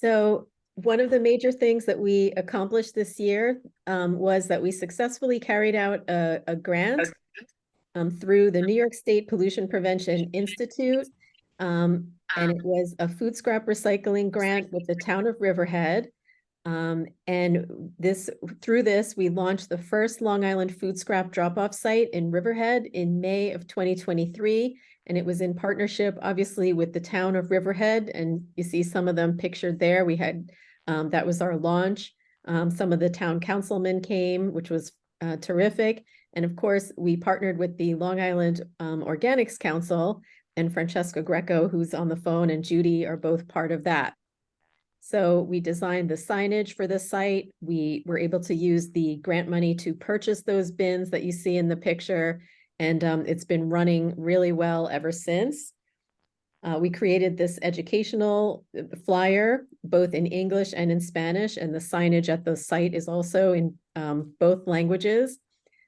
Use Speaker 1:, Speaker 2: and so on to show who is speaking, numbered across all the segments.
Speaker 1: So one of the major things that we accomplished this year was that we successfully carried out a grant through the New York State Pollution Prevention Institute. And it was a food scrap recycling grant with the town of Riverhead. And through this, we launched the first Long Island food scrap drop-off site in Riverhead in May of 2023. And it was in partnership, obviously, with the town of Riverhead. And you see some of them pictured there. We had, that was our launch. Some of the town councilmen came, which was terrific. And of course, we partnered with the Long Island Organics Council, and Francesca Greco, who's on the phone, and Judy are both part of that. So we designed the signage for the site. We were able to use the grant money to purchase those bins that you see in the picture. And it's been running really well ever since. We created this educational flyer, both in English and in Spanish, and the signage at the site is also in both languages.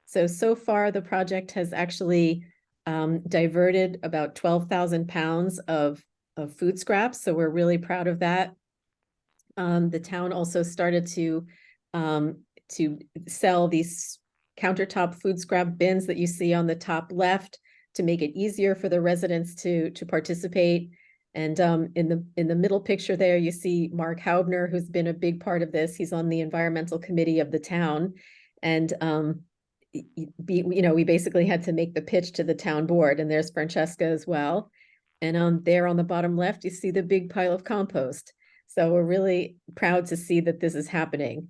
Speaker 1: So far the project has actually diverted about 12,000 pounds of food scraps. So we're really proud of that. The town also started to sell these countertop food scrap bins that you see on the top left to make it easier for the residents to participate. And in the middle picture there, you see Mark Haubner, who's been a big part of this. He's on the environmental committee of the town. And we basically had to make the pitch to the town board, and there's Francesca as well. And there on the bottom left, you see the big pile of compost. So we're really proud to see that this is happening.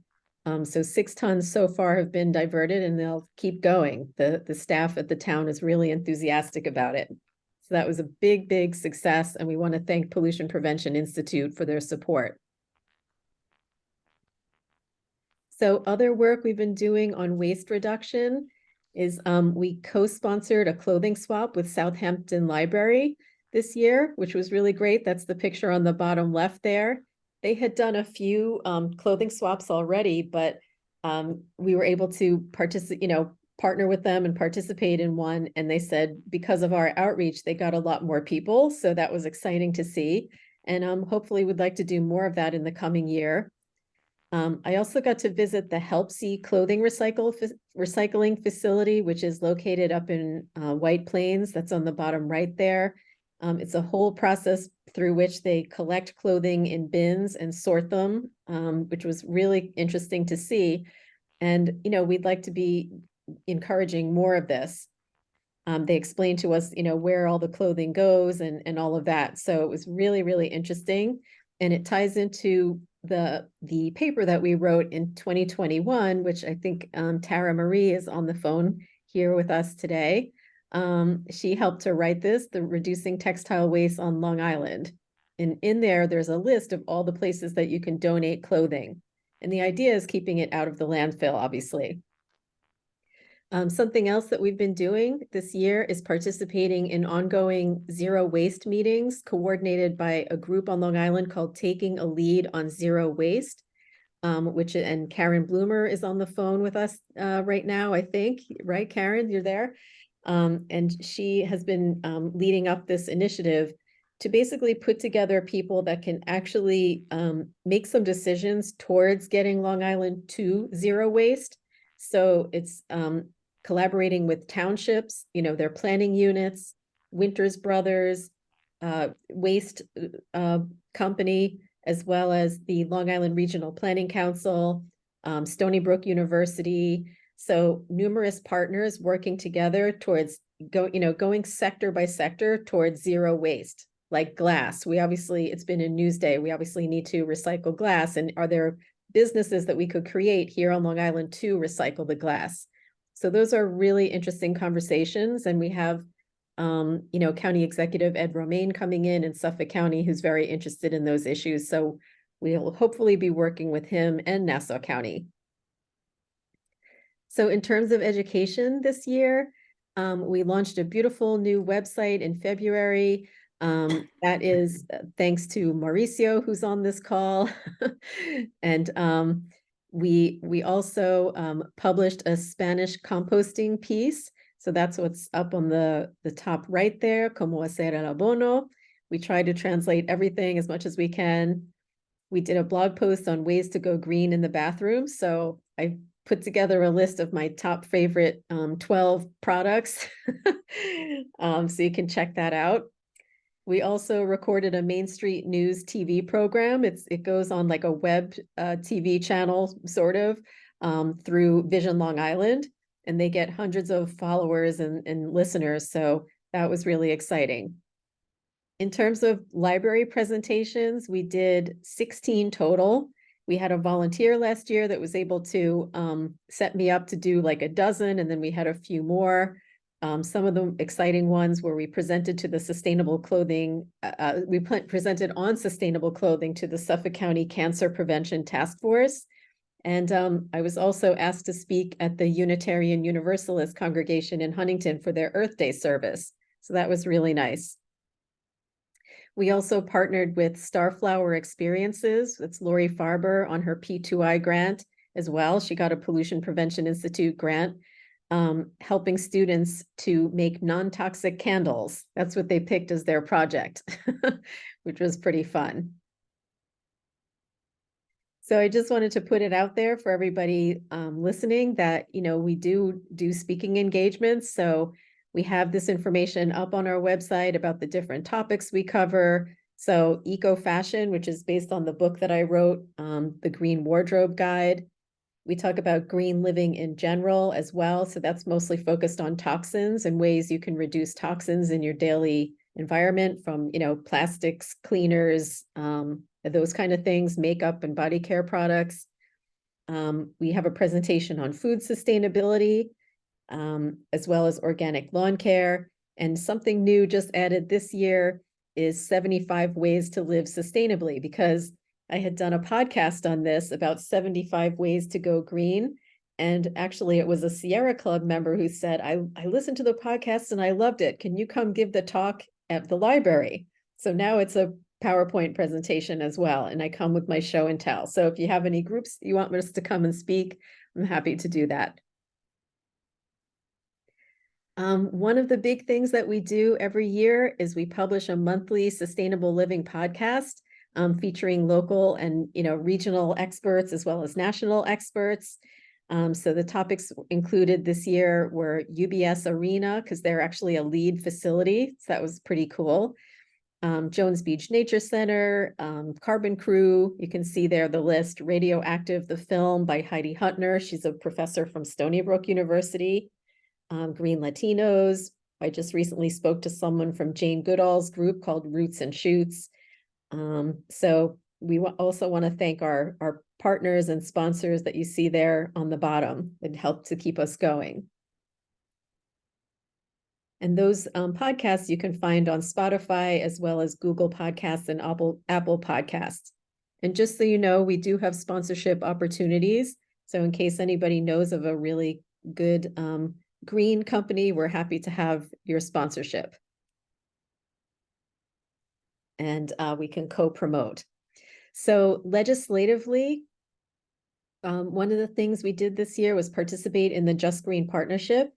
Speaker 1: So 6 tons so far have been diverted, and they'll keep going. The staff at the town is really enthusiastic about it. So that was a big, big success, and we want to thank Pollution Prevention Institute for their support. So other work we've been doing on waste reduction is we co-sponsored a clothing swap with Southampton Library this year, which was really great. That's the picture on the bottom left there. They had done a few clothing swaps already, but we were able to partner with them and participate in one. And they said because of our outreach, they got a lot more people. So that was exciting to see. And hopefully we'd like to do more of that in the coming year. I also got to visit the Helpsy clothing recycling facility, which is located up in White Plains. That's on the bottom right there. It's a whole process through which they collect clothing in bins and sort them, which was really interesting to see. And, we'd like to be encouraging more of this. They explained to us, where all the clothing goes and all of that. So it was really, really interesting. And it ties into the paper that we wrote in 2021, which I think Tara Marie is on the phone here with us today. She helped to write this, the Reducing Textile Waste on Long Island. And in there's a list of all the places that you can donate clothing. And the idea is keeping it out of the landfill, obviously. Something else that we've been doing this year is participating in ongoing zero waste meetings coordinated by a group on Long Island called Taking a Lead on Zero Waste, and Karen Bloomer is on the phone with us right now, I think, right, Karen, you're there? And she has been leading up this initiative to basically put together people that can actually make some decisions towards getting Long Island to zero waste. So it's collaborating with townships, their planning units, Winters Brothers, Waste Company, as well as the Long Island Regional Planning Council, Stony Brook University. So numerous partners working together towards going sector by sector towards zero waste, like glass. It's been in Newsday. We obviously need to recycle glass. And are there businesses that we could create here on Long Island to recycle the glass? So those are really interesting conversations. And we have, County Executive Ed Romaine coming in Suffolk County, who's very interested in those issues. So we'll hopefully be working with him and Nassau County. So in terms of education this year, we launched a beautiful new website in February. That is thanks to Mauricio, who's on this call. And we also published a Spanish composting piece. So that's what's up on the top right there, Como hacer el abono. We try to translate everything as much as we can. We did a blog post on ways to go green in the bathroom. So I put together a list of my top favorite 12 products. So you can check that out. We also recorded a Main Street News TV program. It goes on like a web TV channel, sort of, through Vision Long Island, and they get hundreds of followers and listeners. So that was really exciting. In terms of library presentations, we did 16 total. We had a volunteer last year that was able to set me up to do like a dozen, and then we had a few more. Some of the exciting ones where we presented to the sustainable clothing, presented on sustainable clothing to the Suffolk County Cancer Prevention Task Force. And I was also asked to speak at the Unitarian Universalist congregation in Huntington for their Earth Day service. So that was really nice. We also partnered with Starflower Experiences. That's Lori Farber on her P2I grant as well. She got a Pollution Prevention Institute grant, helping students to make non-toxic candles. That's what they picked as their project, which was pretty fun. So I just wanted to put it out there for everybody listening that, we do speaking engagements. So we have this information up on our website about the different topics we cover. So Eco Fashion, which is based on the book that I wrote, the Green Wardrobe Guide. We talk about green living in general as well. So that's mostly focused on toxins and ways you can reduce toxins in your daily environment from, plastics, cleaners, those kind of things, makeup and body care products. We have a presentation on food sustainability, as well as organic lawn care. And something new just added this year is 75 ways to live sustainably, because I had done a podcast on this about 75 ways to go green. And actually it was a Sierra Club member who said, I listened to the podcast and I loved it. Can you come give the talk at the library? So now it's a PowerPoint presentation as well. And I come with my show and tell. So if you have any groups you want us to come and speak, I'm happy to do that. One of the big things that we do every year is we publish a monthly sustainable living podcast, featuring local and regional experts as well as national experts. So the topics included this year were UBS Arena, because they're actually a LEED facility. So that was pretty cool. Jones Beach Nature Center, Carbon Crew, you can see there the list. Radioactive, the film by Heidi Huttner. She's a professor from Stony Brook University. Green Latinos. I just recently spoke to someone from Jane Goodall's group called Roots and Shoots. So we also want to thank our partners and sponsors that you see there on the bottom that help to keep us going. And those podcasts you can find on Spotify as well as Google Podcasts and Apple Podcasts. And just so you know, we do have sponsorship opportunities. So in case anybody knows of a really good green company, we're happy to have your sponsorship. And we can co-promote. So legislatively, one of the things we did this year was participate in the Just Green Partnership.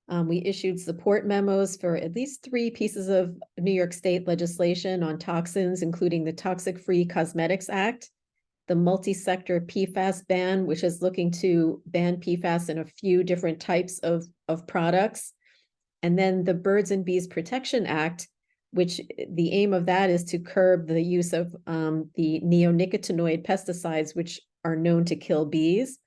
Speaker 1: We issued support memos for at least 3 pieces of New York State legislation on toxins, including the Toxic Free Cosmetics Act, the multi-sector PFAS ban, which is looking to ban PFAS in a few different types of products, and then the Birds and Bees Protection Act, which the aim of that is to curb the use of the neonicotinoid pesticides, which are known to kill bees.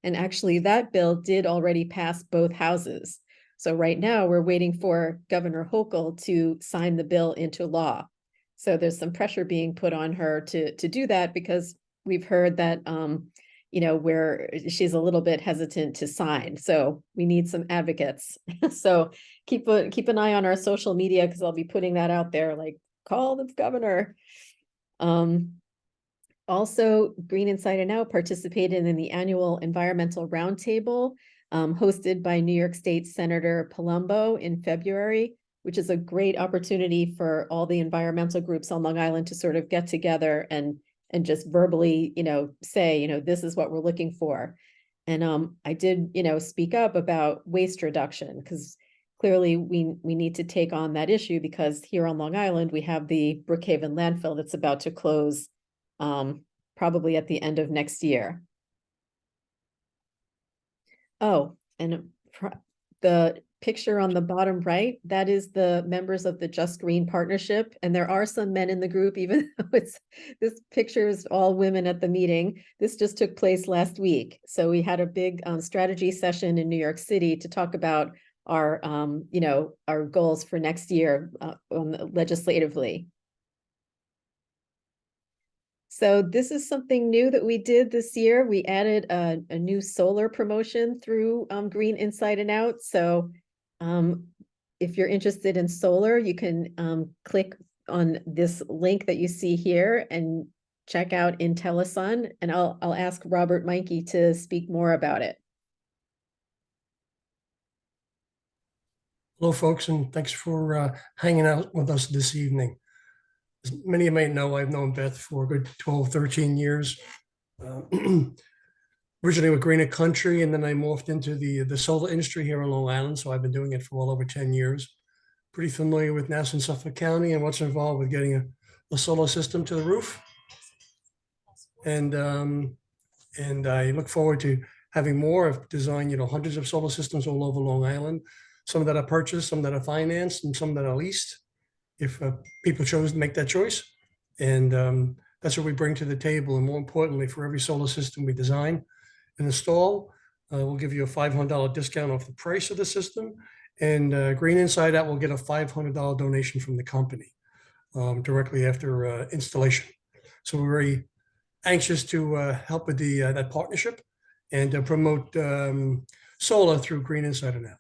Speaker 1: And actually that bill did already pass both houses. So right now we're waiting for Governor Hochul to sign the bill into law. So there's some pressure being put on her to do that, because we've heard that, where she's a little bit hesitant to sign. So we need some advocates. So keep an eye on our social media, because I'll be putting that out there, like, call the governor. Also, Green Inside and Out participated in the annual environmental roundtable, hosted by New York State Senator Palumbo in February, which is a great opportunity for all the environmental groups on Long Island to sort of get together and just verbally, say, this is what we're looking for. And I did, speak up about waste reduction, because clearly we need to take on that issue, because here on Long Island, we have the Brookhaven landfill that's about to close probably at the end of next year. Oh, and the picture on the bottom right, that is the members of the Just Green Partnership. And there are some men in the group, even though this picture is all women at the meeting. This just took place last week. So we had a big strategy session in New York City to talk about our, our goals for next year legislatively. So this is something new that we did this year. We added a new solar promotion through Green Inside and Out. So if you're interested in solar, you can click on this link that you see here and check out IntelliSun. And I'll ask Robert Meinke to speak more about it.
Speaker 2: Hello, folks, and thanks for hanging out with us this evening. As many of you may know, I've known Beth for a good 12, 13 years. Originally with Greener Country, and then I morphed into the solar industry here on Long Island, so I've been doing it for well over 10 years. Pretty familiar with Nassau and Suffolk County and what's involved with getting a solar system to the roof. And I look forward to having more. I've designed, hundreds of solar systems all over Long Island. Some that are purchased, some that are financed, and some that are leased, if people chose to make that choice. And that's what we bring to the table. And more importantly, for every solar system we design and install, we'll give you a $500 discount off the price of the system. And Green Inside Out will get a $500 donation from the company directly after installation. So we're very anxious to help with that partnership and promote solar through Green Inside and Out.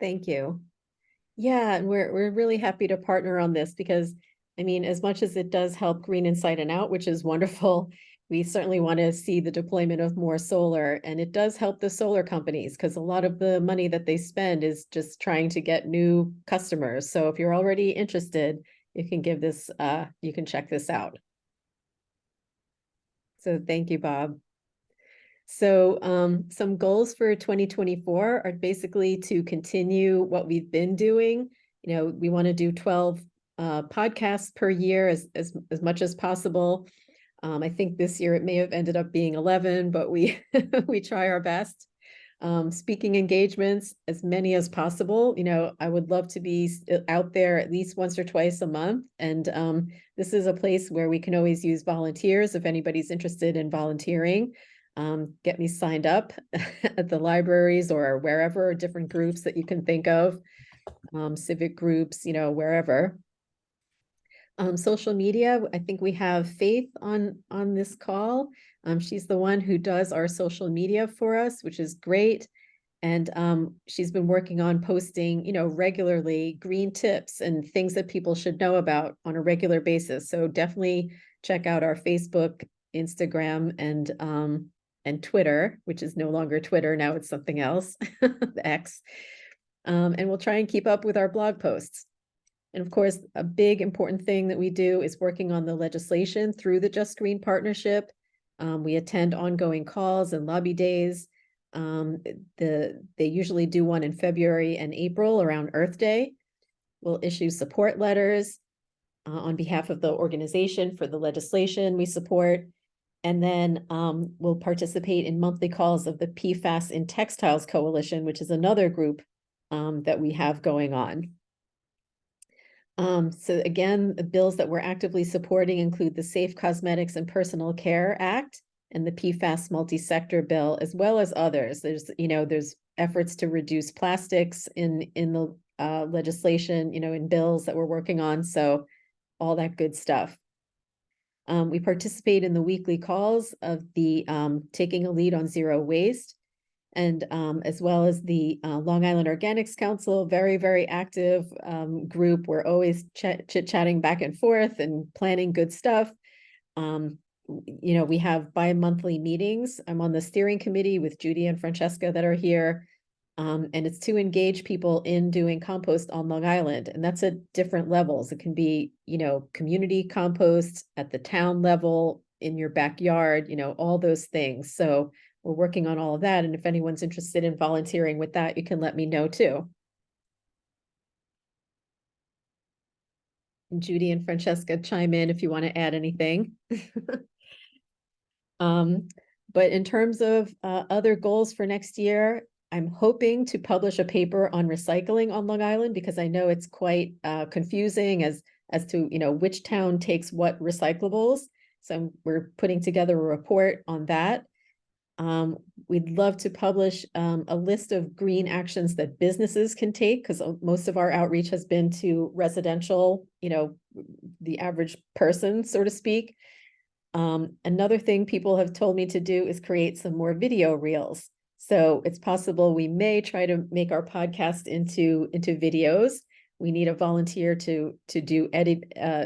Speaker 1: Thank you. Yeah, and we're really happy to partner on this because, I mean, as much as it does help Green Inside and Out, which is wonderful, we certainly want to see the deployment of more solar, and it does help the solar companies because a lot of the money that they spend is just trying to get new customers. So if you're already interested, you can give this, you can check this out. So thank you, Bob. So some goals for 2024 are basically to continue what we've been doing. You know, we want to do 12 podcasts per year as much as possible. I think this year it may have ended up being 11, but we we try our best. Speaking engagements, as many as possible. You know, I would love to be out there at least once or twice a month. And this is a place where we can always use volunteers if anybody's interested in volunteering. Get me signed up at the libraries or wherever, different groups that you can think of, civic groups, you know, wherever. Social media, I think we have Faith on this call. She's the one who does our social media for us, which is great. And she's been working on posting, you know, regularly green tips and things that people should know about on a regular basis. So definitely check out our Facebook, Instagram, and Twitter, which is no longer Twitter, now it's something else, X. And we'll try and keep up with our blog posts. And of course, a big important thing that we do is working on the legislation through the Just Green Partnership. We attend ongoing calls and lobby days. They usually do one in February and April around Earth Day. We'll issue support letters on behalf of the organization for the legislation we support. And then we'll participate in monthly calls of the PFAS in Textiles Coalition, which is another group that we have going on. So again, the bills that we're actively supporting include the Safe Cosmetics and Personal Care Act and the PFAS multi-sector bill, as well as others. There's efforts to reduce plastics in the legislation, in bills that we're working on. So all that good stuff. We participate in the weekly calls of the Taking a Lead on Zero Waste, and as well as the Long Island Organics Council, very, very active group. We're always chit-chatting back and forth and planning good stuff. We have bi-monthly meetings. I'm on the steering committee with Judy and Francesca that are here. And it's to engage people in doing compost on Long Island. And that's at different levels. It can be, community compost at the town level, in your backyard, all those things. So we're working on all of that. And if anyone's interested in volunteering with that, you can let me know too. And Judy and Francesca, chime in if you want to add anything. But in terms of other goals for next year, I'm hoping to publish a paper on recycling on Long Island because I know it's quite confusing as to, you know, which town takes what recyclables. So we're putting together a report on that. We'd love to publish a list of green actions that businesses can take because most of our outreach has been to residential, you know, the average person, so to speak. Another thing people have told me to do is create some more video reels. So it's possible we may try to make our podcast into videos. We need a volunteer to do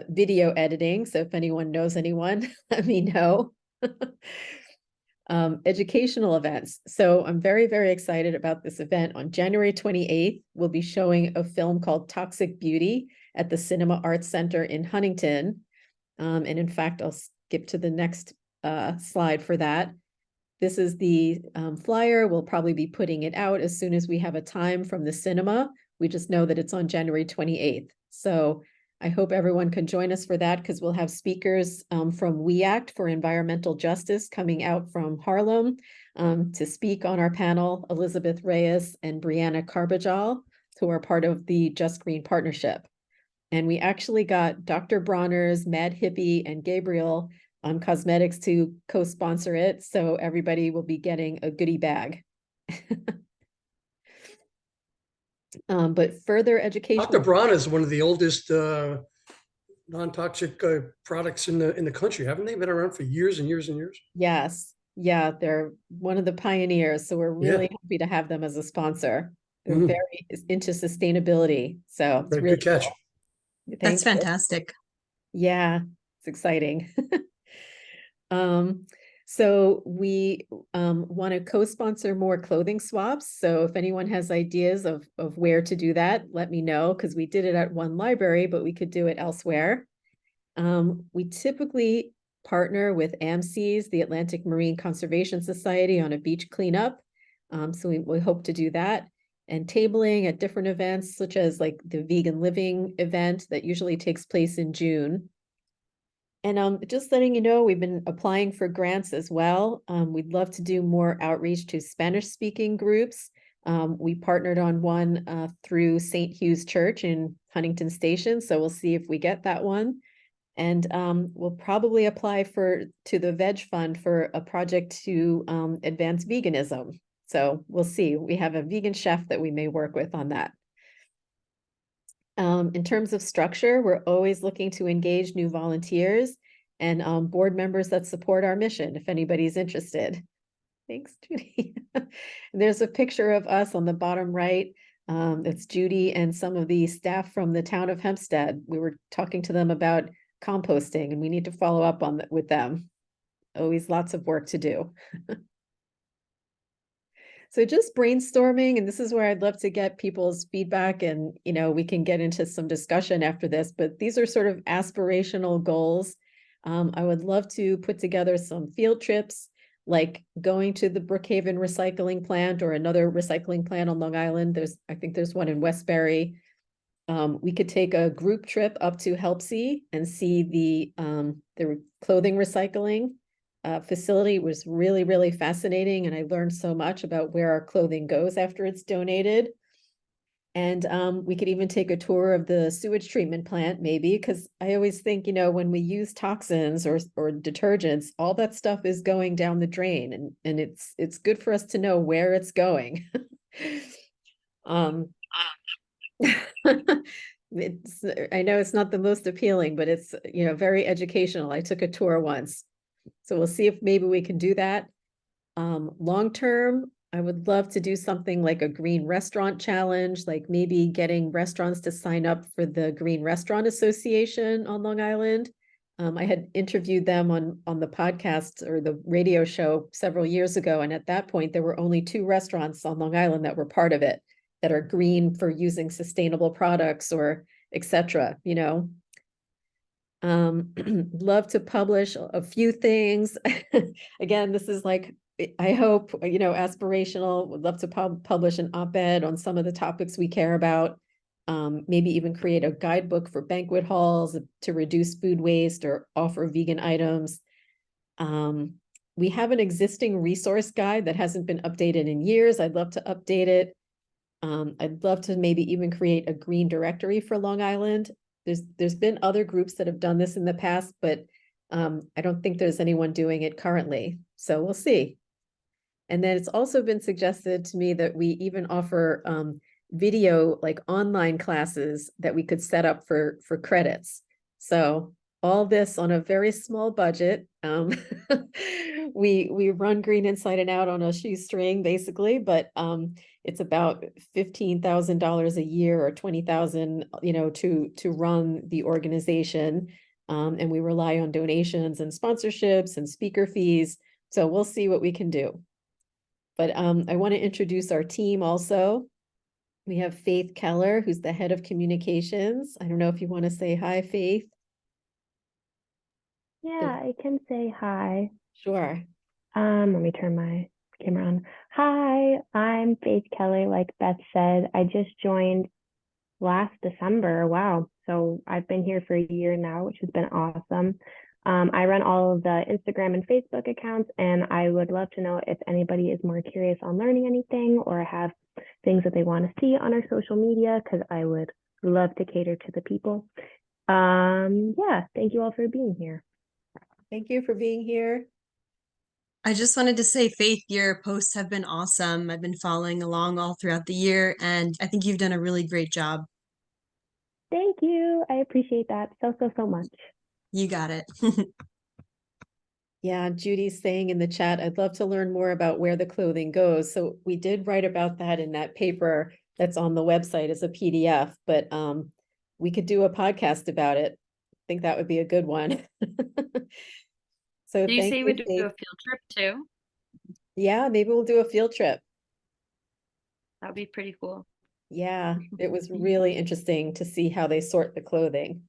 Speaker 1: video editing. So if anyone knows anyone, let me know. Educational events. So I'm very, very excited about this event. On January 28th, we'll be showing a film called Toxic Beauty at the Cinema Arts Center in Huntington. And in fact, I'll skip to the next slide for that. This is the flyer. We'll probably be putting it out as soon as we have a time from the cinema. We just know that it's on January 28th. So I hope everyone can join us for that because we'll have speakers from We Act for Environmental Justice coming out from Harlem to speak on our panel, Elizabeth Reyes and Brianna Carbajal, who are part of the Just Green Partnership. And we actually got Dr. Bronner's, Mad Hippie, and Gabriel Cosmetics to co-sponsor it. So everybody will be getting a goodie bag. But further education.
Speaker 2: Dr. Braun is one of the oldest non-toxic products in the country. Haven't they been around for years and years and years?
Speaker 1: Yes. Yeah, they're one of the pioneers. So we're really happy to have them as a sponsor. They're very into sustainability. So it's
Speaker 2: Very
Speaker 1: really
Speaker 2: good catch.
Speaker 1: cool.
Speaker 3: That's
Speaker 1: Thank you.
Speaker 3: fantastic.
Speaker 1: Yeah, it's exciting. So we want to co-sponsor more clothing swaps. So if anyone has ideas of where to do that, let me know because we did it at one library, but we could do it elsewhere. We typically partner with AMSES, the Atlantic Marine Conservation Society, on a beach cleanup. So we hope to do that. And tabling at different events, such as like the Vegan Living event that usually takes place in June. And just letting you know, we've been applying for grants as well. We'd love to do more outreach to Spanish-speaking groups. We partnered on one through St. Hugh's Church in Huntington Station, so we'll see if we get that one. And we'll probably apply to the Veg Fund for a project to advance veganism. So we'll see. We have a vegan chef that we may work with on that. In terms of structure, we're always looking to engage new volunteers and board members that support our mission, if anybody's interested. Thanks, Judy. There's a picture of us on the bottom right. It's Judy and some of the staff from the town of Hempstead. We were talking to them about composting, and we need to follow up on that with them. Always lots of work to do. So just brainstorming, and this is where I'd love to get people's feedback and, you know, we can get into some discussion after this, but these are sort of aspirational goals. I would love to put together some field trips, like going to the Brookhaven recycling plant or another recycling plant on Long Island. I think there's one in Westbury. We could take a group trip up to Helpsy and see the clothing recycling facility. Was really, really fascinating. And I learned so much about where our clothing goes after it's donated. And we could even take a tour of the sewage treatment plant, maybe, because I always think, you know, when we use toxins or detergents, all that stuff is going down the drain, and it's good for us to know where it's going. I know it's not the most appealing, but it's, you know, very educational. I took a tour once. So we'll see if maybe we can do that. Long term, I would love to do something like a green restaurant challenge, like maybe getting restaurants to sign up for the Green Restaurant Association on Long Island. I had interviewed them on the podcast or the radio show several years ago. And at that point, there were only 2 restaurants on Long Island that were part of it, that are green for using sustainable products or etc., you know. Love to publish a few things. Again, this is like, I hope, you know, aspirational. Would love to publish an op-ed on some of the topics we care about. Maybe even create a guidebook for banquet halls to reduce food waste or offer vegan items. we have an existing resource guide that hasn't been updated in years. I'd love to update it. I'd love to maybe even create a green directory for Long Island. There's been other groups that have done this in the past, but I don't think there's anyone doing it currently. So we'll see. And then it's also been suggested to me that we even offer video, like online classes that we could set up for credits. So all this on a very small budget. We run Green Inside and Out on a shoestring, basically, but it's about $15,000 a year or 20,000, to run the organization. And we rely on donations and sponsorships and speaker fees. So we'll see what we can do. But I want to introduce our team also. We have Faith Keller, who's the head of communications. I don't know if you want to say hi, Faith.
Speaker 3: Yeah, I can say hi.
Speaker 1: Sure.
Speaker 3: Let me turn my camera on. Hi, I'm Faith Keller. Like Beth said, I just joined last December. Wow. So I've been here for a year now, which has been awesome. I run all of the Instagram and Facebook accounts, and I would love to know if anybody is more curious on learning anything or have things that they want to see on our social media, because I would love to cater to the people. Yeah, thank you all for being here.
Speaker 1: Thank you for being here.
Speaker 4: I just wanted to say, Faith, your posts have been awesome. I've been following along all throughout the year, and I think you've done a really great job.
Speaker 3: Thank you. I appreciate that so much.
Speaker 4: You got it.
Speaker 1: Yeah, Judy's saying in the chat, I'd love to learn more about where the clothing goes. So we did write about that in that paper that's on the website as a PDF, but we could do a podcast about it. I think that would be a good one. So
Speaker 5: Did you
Speaker 1: thank
Speaker 5: say
Speaker 1: you,
Speaker 5: we do
Speaker 1: Faith.
Speaker 5: a field trip too?
Speaker 1: Yeah, maybe we'll do a field trip.
Speaker 5: That would be pretty cool.
Speaker 1: Yeah, it was really interesting to see how they sort the clothing.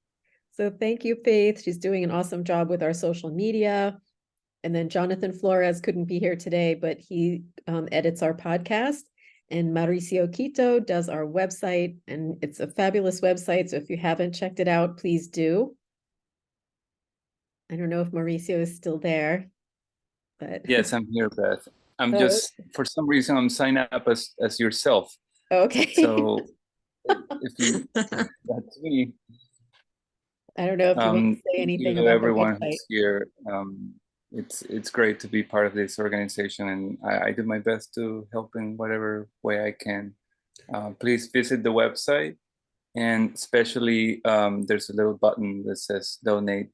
Speaker 1: So thank you, Faith. She's doing an awesome job with our social media. And then Jonathan Flores couldn't be here today, but he edits our podcast. And Mauricio Quito does our website, and it's a fabulous website. So if you haven't checked it out, please do. I don't know if Mauricio is still there, but
Speaker 6: Yes, I'm here, Beth. I'm
Speaker 1: Oh.
Speaker 6: just, for some reason, I'm signed up as yourself.
Speaker 1: Okay.
Speaker 6: So if you, that's me.
Speaker 1: I don't know if you want to say
Speaker 6: Thank
Speaker 1: anything
Speaker 6: you,
Speaker 1: about
Speaker 6: everyone
Speaker 1: the website.
Speaker 6: who's here. It's great to be part of this organization, and I do my best to help in whatever way I can. Please visit the website, and especially there's a little button that says donate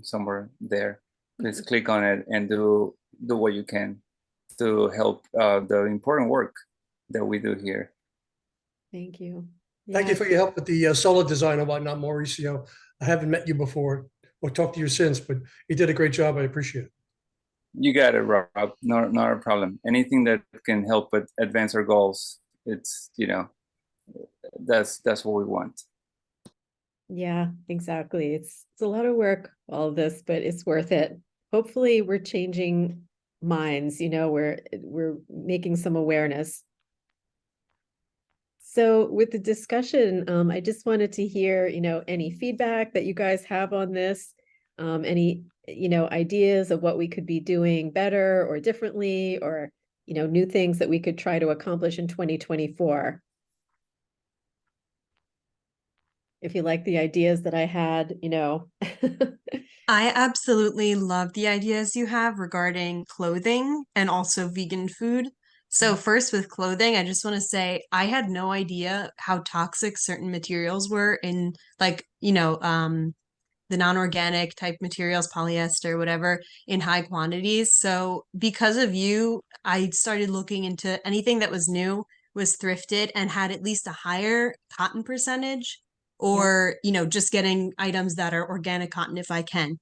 Speaker 6: somewhere there. Please click on it and do what you can to help the important work that we do here.
Speaker 1: Thank you.
Speaker 2: Thank you for your help with the solar design and whatnot, Mauricio. I haven't met you before or talked to you since, but you did a great job. I appreciate it.
Speaker 6: You got it, Rob. Not a problem. Anything that can help but advance our goals, it's, that's what we want.
Speaker 1: Yeah, exactly. It's a lot of work, all of this, but it's worth it. Hopefully we're changing minds, we're making some awareness. So with the discussion, I just wanted to hear, any feedback that you guys have on this, any, ideas of what we could be doing better or differently, or, new things that we could try to accomplish in 2024. If you like the ideas that I had,
Speaker 4: I absolutely love the ideas you have regarding clothing and also vegan food. So first with clothing, I just want to say I had no idea how toxic certain materials were in the non-organic type materials, polyester, whatever, in high quantities. So because of you, I started looking into anything that was new, was thrifted, and had at least a higher cotton percentage, or, just getting items that are organic cotton if I can,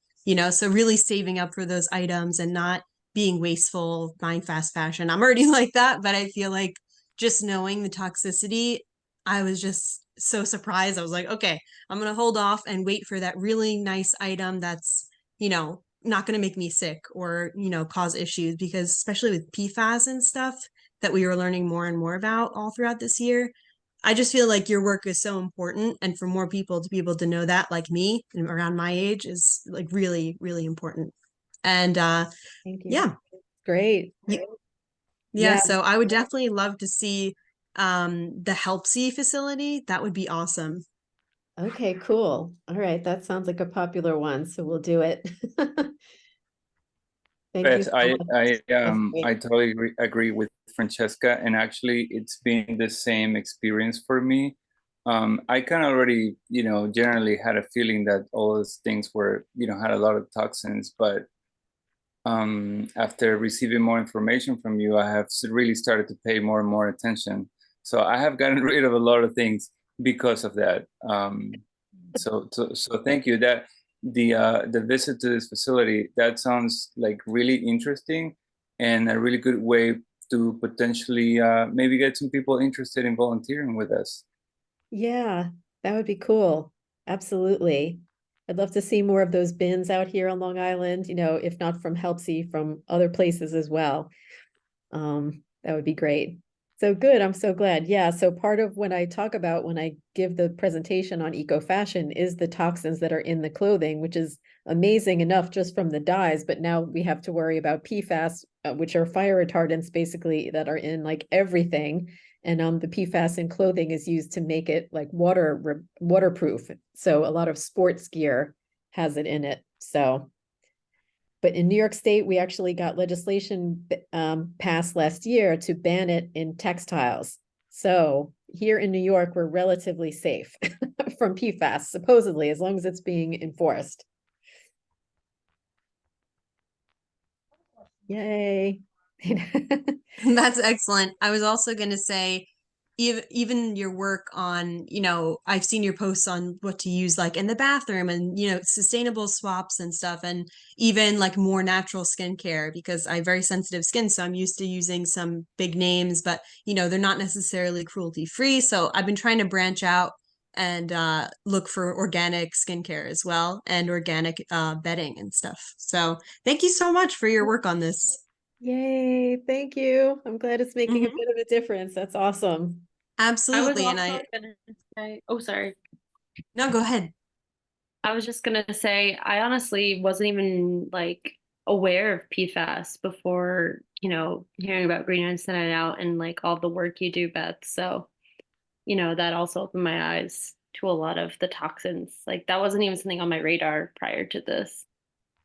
Speaker 4: so really saving up for those items and not being wasteful, buying fast fashion. I'm already like that, but I feel like just knowing the toxicity, I was just so surprised. I was like, okay, I'm going to hold off and wait for that really nice item that's, not going to make me sick or, cause issues, because especially with PFAS and stuff that we were learning more and more about all throughout this year, I just feel like your work is so important. And for more people to be able to know that, like me, and around my age, is like really, really important. And
Speaker 1: Thank you.
Speaker 4: yeah,
Speaker 1: Great.
Speaker 4: yeah,
Speaker 1: Yeah.
Speaker 4: so I would definitely love to see the HelpSee facility. That would be awesome.
Speaker 1: Okay, cool. All right, that sounds like a popular one, so we'll do it. Thank you
Speaker 6: Beth,
Speaker 1: so much. That's great.
Speaker 6: I totally agree with Francesca, and actually, it's been the same experience for me. I kind of already, generally had a feeling that all those things were, had a lot of toxins, but after receiving more information from you, I have really started to pay more and more attention. So I have gotten rid of a lot of things because of that. So thank you. That the visit to this facility, that sounds like really interesting and a really good way to potentially maybe get some people interested in volunteering with us.
Speaker 1: Yeah, that would be cool. Absolutely. I'd love to see more of those bins out here on Long Island, if not from HelpSee, from other places as well. That would be great. So good. I'm so glad. Yeah. So part of when I talk about when I give the presentation on eco fashion is the toxins that are in the clothing, which is amazing enough just from the dyes. But now we have to worry about PFAS, which are fire retardants basically that are in like everything. And the PFAS in clothing is used to make it like waterproof. So a lot of sports gear has it in it. So but in New York State, we actually got legislation passed last year to ban it in textiles. So here in New York, we're relatively safe from PFAS, supposedly, as long as it's being enforced. Yay.
Speaker 4: That's excellent. I was also going to say, even your work on, I've seen your posts on what to use like in the bathroom and, sustainable swaps and stuff, and even like more natural skincare, because I have very sensitive skin. So I'm used to using some big names, but, they're not necessarily cruelty free. So I've been trying to branch out and look for organic skincare as well, and organic bedding and stuff. So thank you so much for your work on this.
Speaker 1: Yay. Thank you. I'm glad it's making a
Speaker 4: Mhm.
Speaker 1: bit of a difference. That's awesome.
Speaker 5: I was
Speaker 4: Absolutely. And
Speaker 5: also gonna say, oh, sorry.
Speaker 4: no, go ahead.
Speaker 5: I was just gonna say, I honestly wasn't even like aware of PFAS before, hearing about Green Inside Out and like all the work you do, Beth. So, that also opened my eyes to a lot of the toxins. Like that wasn't even something on my radar prior to this.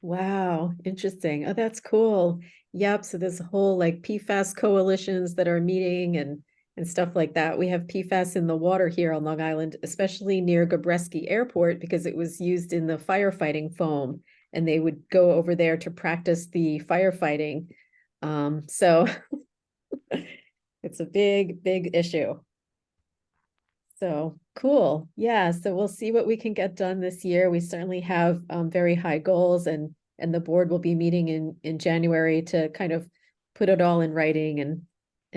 Speaker 1: Wow, interesting. Oh, that's cool. Yep. So there's a whole like PFAS coalitions that are meeting and stuff like that. We have PFAS in the water here on Long Island, especially near Gabreski Airport, because it was used in the firefighting foam, and they would go over there to practice the firefighting. So it's a big, big issue. So cool. Yeah. So we'll see what we can get done this year. We certainly have very high goals, and the board will be meeting in January to kind of put it all in writing and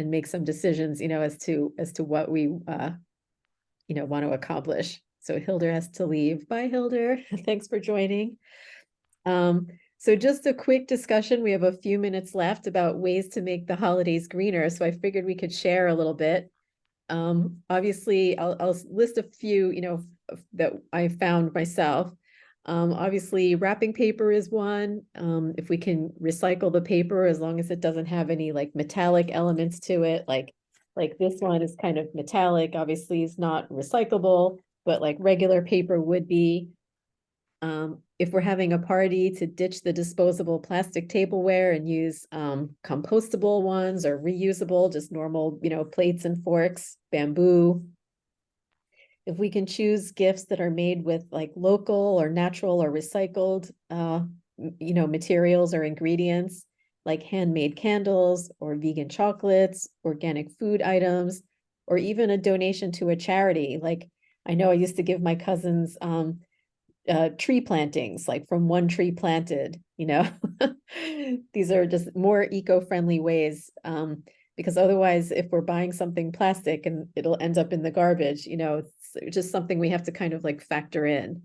Speaker 1: make some decisions, as to what we want to accomplish. So Hilder has to leave. Bye, Hilder. Thanks for joining. So just a quick discussion. We have a few minutes left about ways to make the holidays greener. So I figured we could share a little bit. Obviously, I'll list a few, that I found myself. Obviously, wrapping paper is one. If we can recycle the paper, as long as it doesn't have any like metallic elements to it, like this one is kind of metallic, obviously it's not recyclable, but like regular paper would be. If we're having a party, to ditch the disposable plastic tableware and use compostable ones or reusable, just normal, plates and forks, bamboo. If we can choose gifts that are made with like local or natural or recycled, materials or ingredients, like handmade candles or vegan chocolates, organic food items, or even a donation to a charity. Like I know I used to give my cousins tree plantings, like from One Tree Planted, these are just more eco-friendly ways, because otherwise if we're buying something plastic and it'll end up in the garbage, it's just something we have to kind of like factor in.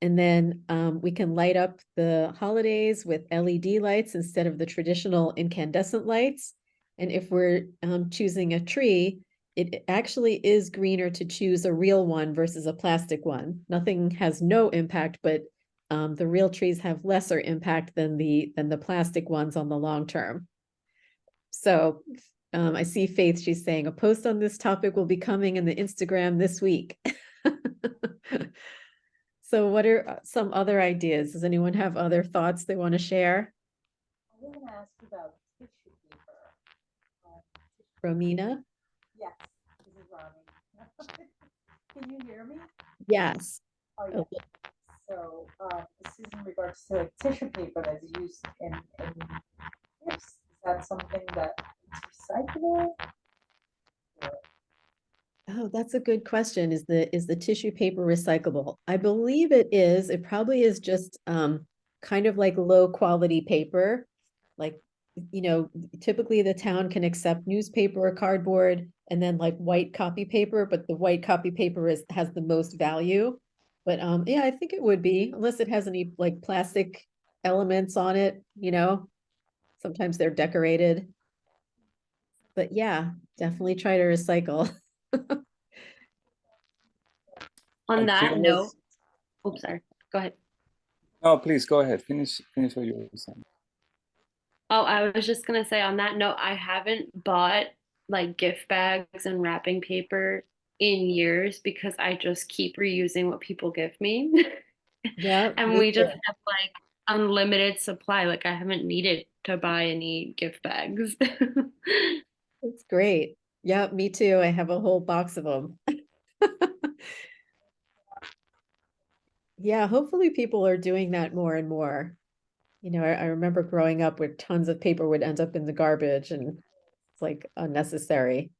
Speaker 1: And then we can light up the holidays with LED lights instead of the traditional incandescent lights. And if we're choosing a tree, it actually is greener to choose a real one versus a plastic one. Nothing has no impact, but the real trees have lesser impact than the plastic ones on the long term. So I see Faith, she's saying a post on this topic will be coming in the Instagram this week. So what are some other ideas? Does anyone have other thoughts they want to share?
Speaker 7: I want to ask about tissue paper.
Speaker 1: Romina?
Speaker 7: Yes, this is Ronnie. Can you hear me?
Speaker 1: Yes.
Speaker 7: Oh, yeah. So this is in regards to like, tissue paper that's used in gifts. Is that something that is recyclable?
Speaker 1: Oh, that's a good question. Is the tissue paper recyclable? I believe it is. It probably is just kind of like low quality paper. Like, you know, typically the town can accept newspaper or cardboard and then like white copy paper, but the white copy paper has the most value. But yeah, I think it would be, unless it has any like plastic elements on it, you know. Sometimes they're decorated. But yeah, definitely try to recycle.
Speaker 5: On
Speaker 6: I'm
Speaker 5: that
Speaker 6: curious.
Speaker 5: note, oops, sorry. Go ahead.
Speaker 6: No, please go ahead. Finish what you were saying.
Speaker 5: Oh, I was just gonna say on that note, I haven't bought like gift bags and wrapping paper in years because I just keep reusing what people give me.
Speaker 1: Yeah,
Speaker 5: And
Speaker 1: me
Speaker 5: we just
Speaker 1: too.
Speaker 5: have like unlimited supply. Like I haven't needed to buy any gift bags.
Speaker 1: It's great. Yeah, me too. I have a whole box of them. Yeah, hopefully people are doing that more and more. You know, I remember growing up where tons of paper would end up in the garbage and it's like unnecessary.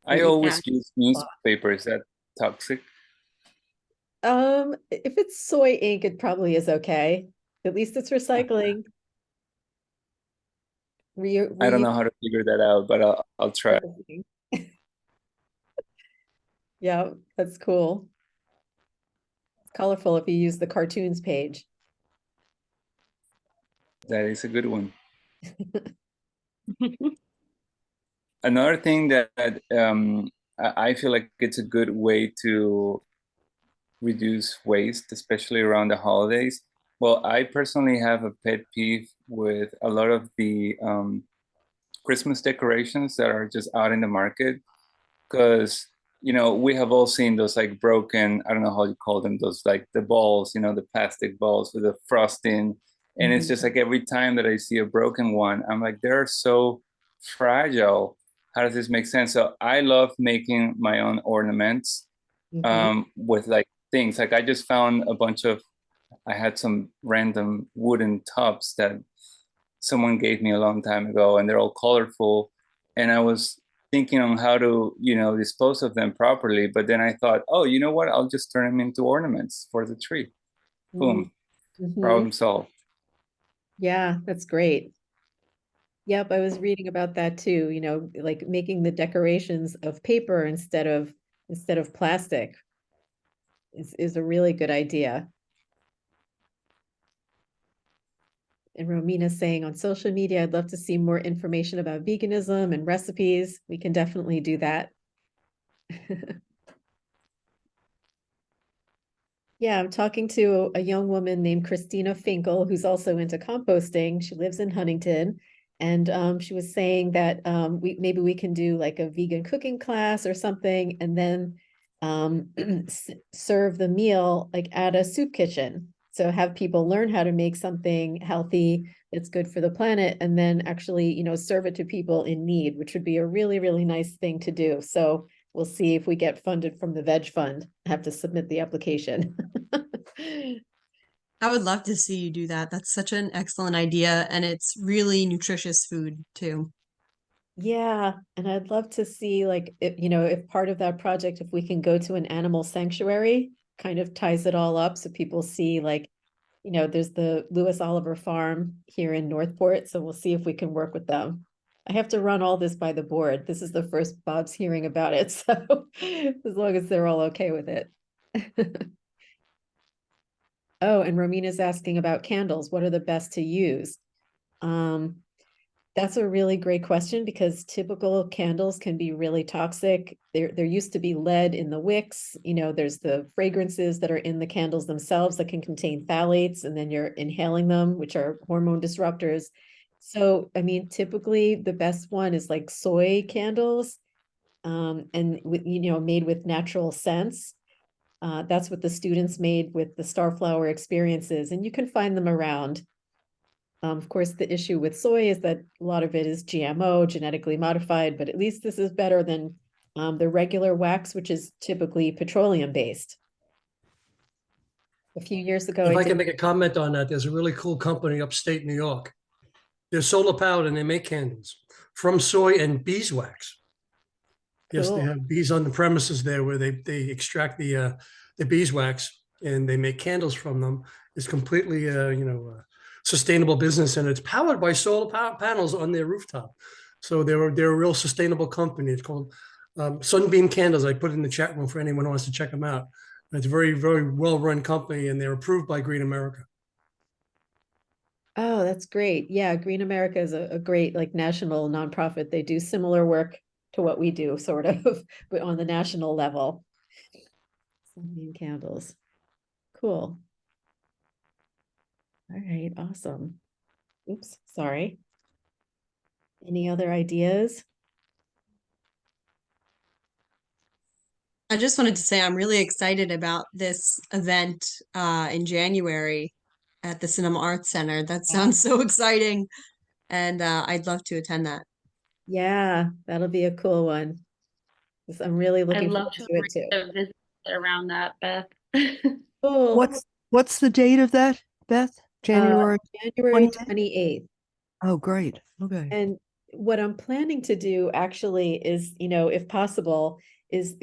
Speaker 6: I
Speaker 1: We-
Speaker 6: always use newspaper. Is that toxic?
Speaker 1: If it's soy ink, it probably is okay. At least it's recycling.
Speaker 6: I don't know how to figure that out, but I'll try.
Speaker 1: Reusing. Yeah, that's cool. It's colorful if you use the cartoons page.
Speaker 6: That is a good one. Another thing that I feel like it's a good way to reduce waste, especially around the holidays. Well, I personally have a pet peeve with a lot of the Christmas decorations that are just out in the market, because we have all seen those like broken, I don't know how you call them, those like the balls, the plastic balls with the frosting. And it's just like every time that I see a broken one, I'm like, they're so fragile. How does this make sense? So I love making my own ornaments with like things. Like I just found I had some random wooden tubs that someone gave me a long time ago, and they're all colorful. And I was thinking on how to, dispose of them properly. But then I thought, oh, you know what? I'll just turn them into ornaments for the tree. Boom, problem solved.
Speaker 1: Yeah, that's great. Yep, I was reading about that too, you know, like making the decorations of paper instead of plastic is a really good idea. And Romina's saying on social media, I'd love to see more information about veganism and recipes. We can definitely do that. Yeah, I'm talking to a young woman named Christina Finkel, who's also into composting. She lives in Huntington. And she was saying that maybe we can do like a vegan cooking class or something, and then serve the meal like at a soup kitchen. So have people learn how to make something healthy that's good for the planet, and then actually, serve it to people in need, which would be a really, really nice thing to do. So we'll see if we get funded from the Veg Fund. I have to submit the application.
Speaker 4: I would love to see you do that. That's such an excellent idea, and it's really nutritious food too.
Speaker 1: Yeah, and I'd love to see like if part of that project, if we can go to an animal sanctuary, kind of ties it all up so people see like, there's the Lewis Oliver Farm here in Northport, so we'll see if we can work with them. I have to run all this by the board. This is the first Bob's hearing about it, so as long as they're all okay with it. Oh, and Romina's asking about candles. What are the best to use? That's a really great question because typical candles can be really toxic. There used to be lead in the wicks. You know, there's the fragrances that are in the candles themselves that can contain phthalates, and then you're inhaling them, which are hormone disruptors. So, I mean, typically the best one is like soy candles, and with, you know, made with natural scents. That's what the students made with the Starflower experiences, and you can find them around. Of course, the issue with soy is that a lot of it is GMO, genetically modified, but at least this is better than the regular wax, which is typically petroleum based. A few years ago,
Speaker 2: If
Speaker 1: I
Speaker 2: I can
Speaker 1: did.
Speaker 2: make a comment on that, there's a really cool company upstate New York. They're solar powered and they make candles from soy and beeswax. Yes, they
Speaker 1: Cool.
Speaker 2: have bees on the premises there where they extract the beeswax and they make candles from them. It's completely sustainable business, and it's powered by solar panels on their rooftop. So they're a real sustainable company. It's called Sunbeam Candles. I put it in the chat room for anyone who wants to check them out. It's a very, very well-run company, and they're approved by Green America.
Speaker 1: Oh, that's great. Yeah, Green America is a great like national nonprofit. They do similar work to what we do, sort of, but on the national level. Sunbeam candles. Cool. All right, awesome. Oops, sorry. Any other ideas?
Speaker 4: I just wanted to say I'm really excited about this event in January at the Cinema Arts Center. That sounds so exciting, and I'd love to attend that.
Speaker 1: Yeah, that'll be a cool one. 'Cause I'm really
Speaker 5: I'd
Speaker 1: looking
Speaker 5: love
Speaker 1: forward
Speaker 5: to
Speaker 1: to it too.
Speaker 5: arrange a visit around that, Beth.
Speaker 1: Cool.
Speaker 8: What's the date of that, Beth? January
Speaker 1: January
Speaker 8: 28th?
Speaker 1: 28th.
Speaker 8: Oh, great. Okay.
Speaker 1: And what I'm planning to do actually is, you know, if possible, is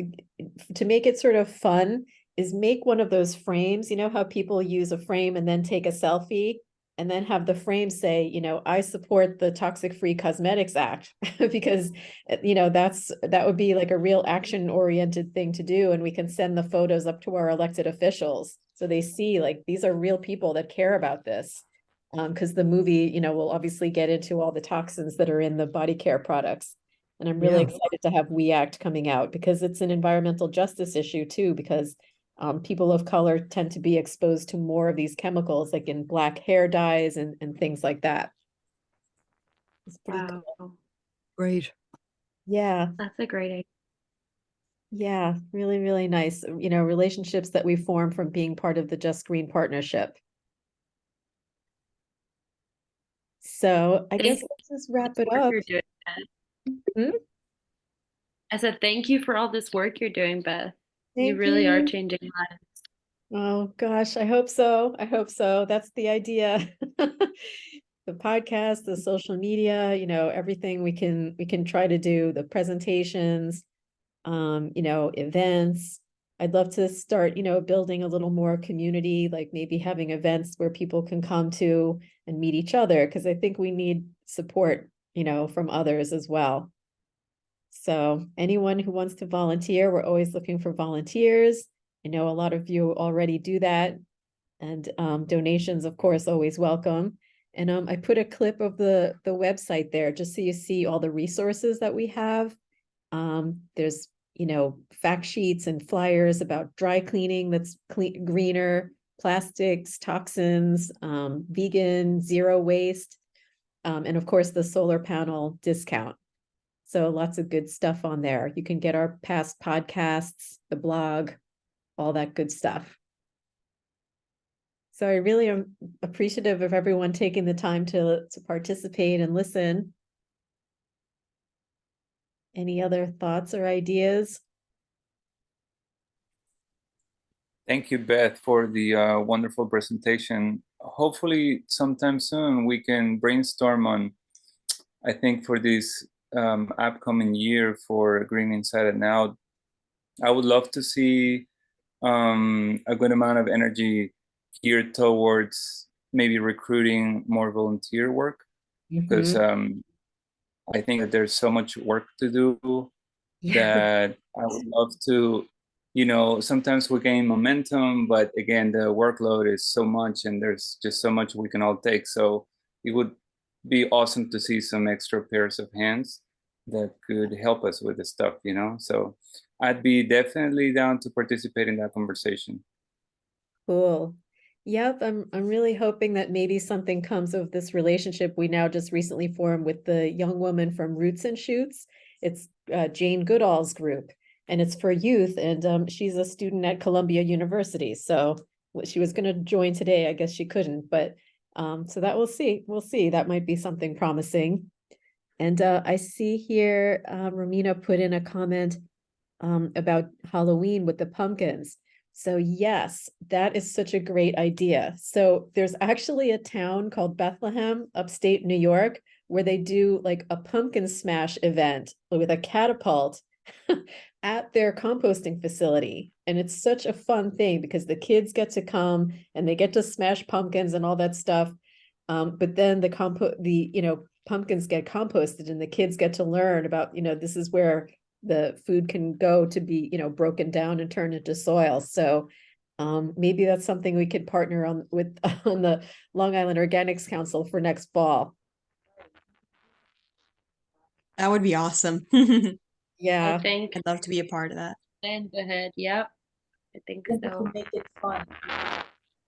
Speaker 1: to make it sort of fun, is make one of those frames. You know how people use a frame and then take a selfie and then have the frame say, you know, I support the Toxic Free Cosmetics Act, because, you know, that would be like a real action oriented thing to do. And we can send the photos up to our elected officials so they see like these are real people that care about this. Because the movie, you know, will obviously get into all the toxins that are in the body care products. And I'm really
Speaker 8: Yeah.
Speaker 1: excited to have We Act coming out because it's an environmental justice issue too, because people of color tend to be exposed to more of these chemicals, like in black hair dyes and things like that. It's pretty
Speaker 5: Wow,
Speaker 1: cool.
Speaker 8: Great.
Speaker 1: Yeah,
Speaker 5: that's a great idea.
Speaker 1: yeah, really, really nice. You know, relationships that we form from being part of the Just Green Partnership. So I guess
Speaker 5: Thank you
Speaker 1: let's just
Speaker 5: for
Speaker 1: wrap
Speaker 5: this
Speaker 1: it
Speaker 5: work
Speaker 1: up.
Speaker 5: you're doing, Beth.
Speaker 1: Hmm?
Speaker 5: I said thank you for all this work you're doing, Beth. You
Speaker 1: Thank
Speaker 5: really are
Speaker 1: you.
Speaker 5: changing lives.
Speaker 1: Oh gosh, I hope so. I hope so. That's the idea. The podcast, the social media, you know, everything we can try to do, the presentations, you know, events. I'd love to start, you know, building a little more community, like maybe having events where people can come to and meet each other, because I think we need support, you know, from others as well. So anyone who wants to volunteer, we're always looking for volunteers. I know a lot of you already do that. And donations, of course, always welcome. And I put a clip of the website there just so you see all the resources that we have. There's, you know, fact sheets and flyers about dry cleaning that's greener, plastics, toxins, vegan, zero waste, and of course the solar panel discount. So lots of good stuff on there. You can get our past podcasts, the blog, all that good stuff. So I really am appreciative of everyone taking the time to participate and listen. Any other thoughts or ideas?
Speaker 6: Thank you, Beth, for the wonderful presentation. Hopefully, sometime soon we can brainstorm on, I think, for this upcoming year for Green Inside and Out. I would love to see a good amount of energy geared towards maybe recruiting more volunteer work, because I think that there's so much work to do that I would love to, you know, sometimes we gain momentum, but again, the workload is so much and there's just so much we can all take. So it would be awesome to see some extra pairs of hands that could help us with the stuff, you know? So I'd be definitely down to participate in that conversation.
Speaker 1: Cool. Yep, I'm really hoping that maybe something comes of this relationship we now just recently formed with the young woman from Roots and Shoots. It's Jane Goodall's group, and it's for youth, and she's a student at Columbia University. So she was going to join today. I guess she couldn't, but so that we'll see. We'll see. That might be something promising. And I see here Romina put in a comment about Halloween with the pumpkins. So yes, that is such a great idea. So there's actually a town called Bethlehem, upstate New York, where they do like a pumpkin smash event with a catapult at their composting facility. And it's such a fun thing because the kids get to come and they get to smash pumpkins and all that stuff. But then the pumpkins get composted and the kids get to learn about, this is where the food can go to be, broken down and turned into soil. So maybe that's something we could partner on the Long Island Organics Council for next fall.
Speaker 4: That would be awesome.
Speaker 1: Yeah,
Speaker 5: I think
Speaker 4: I'd love to be a part of that.
Speaker 5: and ahead. Yep. I think
Speaker 7: Then to
Speaker 5: so.
Speaker 7: make it fun.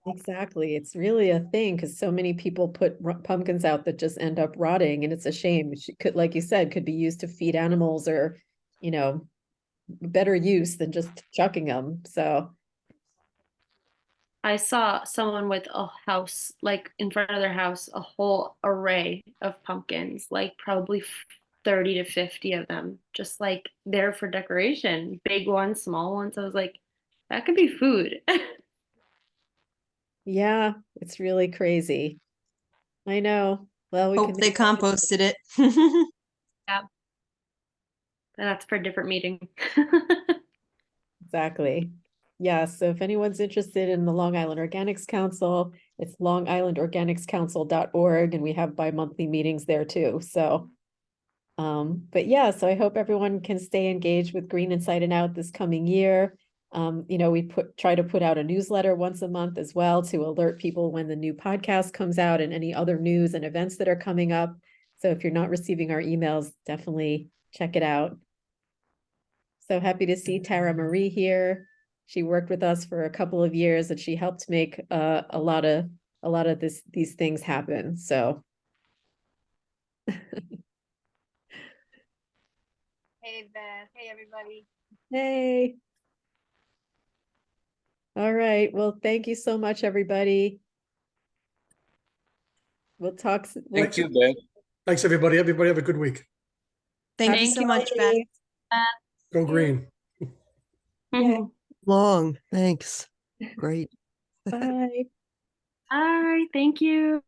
Speaker 1: exactly. It's really a thing because so many people put pumpkins out that just end up rotting, and it's a shame. It could, like you said, could be used to feed animals or, better use than just chucking them. So
Speaker 5: I saw someone with a house, like in front of their house, a whole array of pumpkins, like probably 30 to 50 of them, just like there for decoration, big ones, small ones. I was like, that could be food.
Speaker 1: yeah, it's really crazy. I know. Well, we
Speaker 4: Hope
Speaker 1: can
Speaker 4: they
Speaker 1: make that happen.
Speaker 4: composted it.
Speaker 5: That's for a different meeting.
Speaker 1: Exactly. Yeah, so if anyone's interested in the Long Island Organics Council, it's longislandorganicscouncil.org, and we have bi-monthly meetings there too. So but yeah, so I hope everyone can stay engaged with Green Inside and Out this coming year. We try to put out a newsletter once a month as well to alert people when the new podcast comes out and any other news and events that are coming up. So if you're not receiving our emails, definitely check it out. So happy to see Tara Marie here. She worked with us for a couple of years and she helped make a lot of these things happen. So
Speaker 9: Hey Beth, hey everybody.
Speaker 1: hey. All right. Well, thank you so much, everybody. We'll talk.
Speaker 6: Thank you, Beth.
Speaker 2: Thanks, everybody. Everybody have a good week.
Speaker 4: Thank you
Speaker 5: Thank
Speaker 4: so
Speaker 5: you.
Speaker 4: much, Beth.
Speaker 2: Go green.
Speaker 1: Yeah.
Speaker 8: Long. Thanks. Great.
Speaker 1: Bye.
Speaker 5: Bye. Thank you.